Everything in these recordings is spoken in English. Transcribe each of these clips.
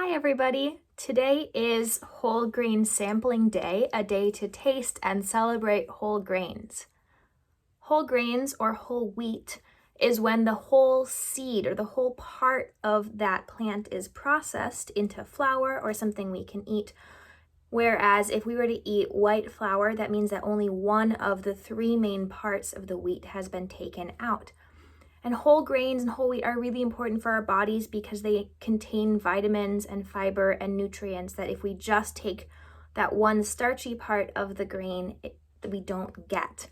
Hi everybody! Today is Whole Grain Sampling Day, a day to taste and celebrate whole grains. Whole grains or whole wheat is when the whole seed or the whole part of that plant is processed into flour or something we can eat. Whereas if we were to eat white flour, that means that only one of the three main parts of the wheat has been taken out. And whole grains and whole wheat are really important for our bodies because they contain vitamins and fiber and nutrients that if we just take that one starchy part of the grain, we don't get.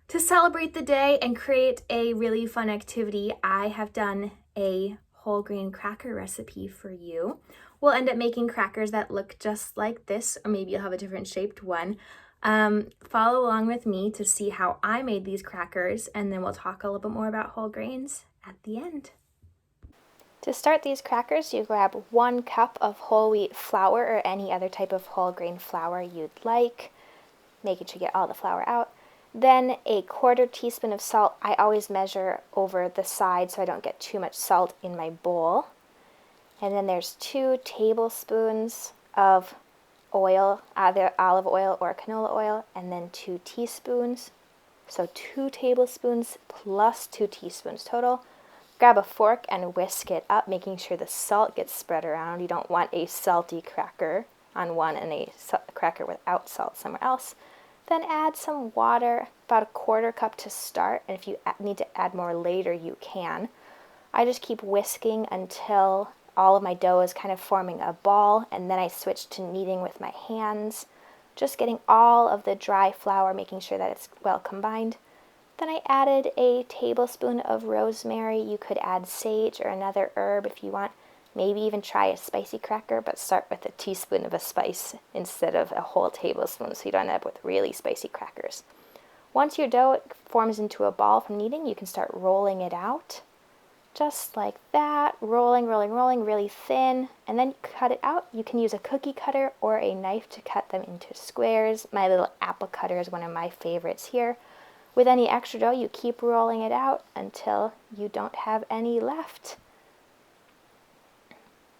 To celebrate the day and create a really fun activity, I have done a whole grain cracker recipe for you. We'll end up making crackers that look just like this, or maybe you'll have a different shaped one. Follow along with me to see how I made these crackers, and then we'll talk a little bit more about whole grains at the end. To start these crackers, you grab 1 cup of whole wheat flour or any other type of whole grain flour you'd like, making sure you get all the flour out. Then a 1/4 teaspoon of salt. I always measure over the side so I don't get too much salt in my bowl. And then there's 2 tablespoons of oil, either olive oil or canola oil, and then 2 teaspoons. So 2 tablespoons plus 2 teaspoons total. Grab a fork and whisk it up, making sure the salt gets spread around. You don't want a salty cracker on one and a cracker without salt somewhere else. Then add some water, about a 1/4 cup to start, and if you need to add more later, you can. I just keep whisking until all of my dough is kind of forming a ball, and then I switch to kneading with my hands, just getting all of the dry flour, making sure that it's well combined. Then I added a tablespoon of rosemary. You could add sage or another herb if you want. Maybe even try a spicy cracker, but start with a teaspoon of a spice instead of a whole tablespoon so you don't end up with really spicy crackers. Once your dough forms into a ball from kneading, you can start rolling it out. Just like that, rolling, rolling, rolling, really thin, and then cut it out. You can use a cookie cutter or a knife to cut them into squares. My little apple cutter is one of my favorites here. With any extra dough, you keep rolling it out until you don't have any left.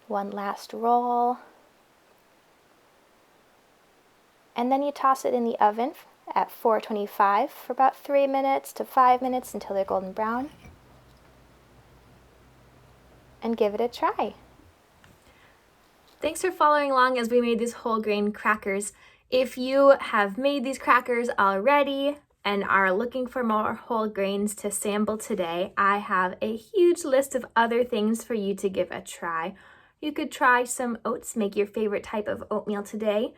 One last roll. And then you toss it in the oven at 425 for about 3 minutes to 5 minutes until they're golden brown. And give it a try. Thanks for following along as we made these whole grain crackers. If you have made these crackers already and are looking for more whole grains to sample today, I have a huge list of other things for you to give a try. You could try some oats, make your favorite type of oatmeal today.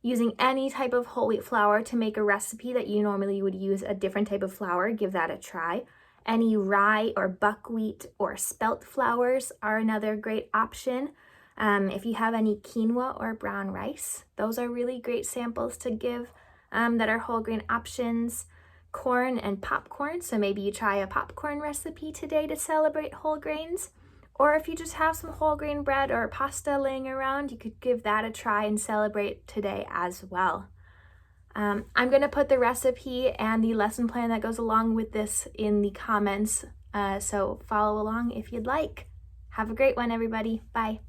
Using any type of whole wheat flour to make a recipe that you normally would use a different type of flour, give that a try. Any rye or buckwheat or spelt flours are another great option. If you have any quinoa or brown rice, those are really great samples to give that are whole grain options. Corn and popcorn, so maybe you try a popcorn recipe today to celebrate whole grains. Or if you just have some whole grain bread or pasta laying around, you could give that a try and celebrate today as well. I'm going to put the recipe and the lesson plan that goes along with this in the comments, so follow along if you'd like. Have a great one, everybody. Bye.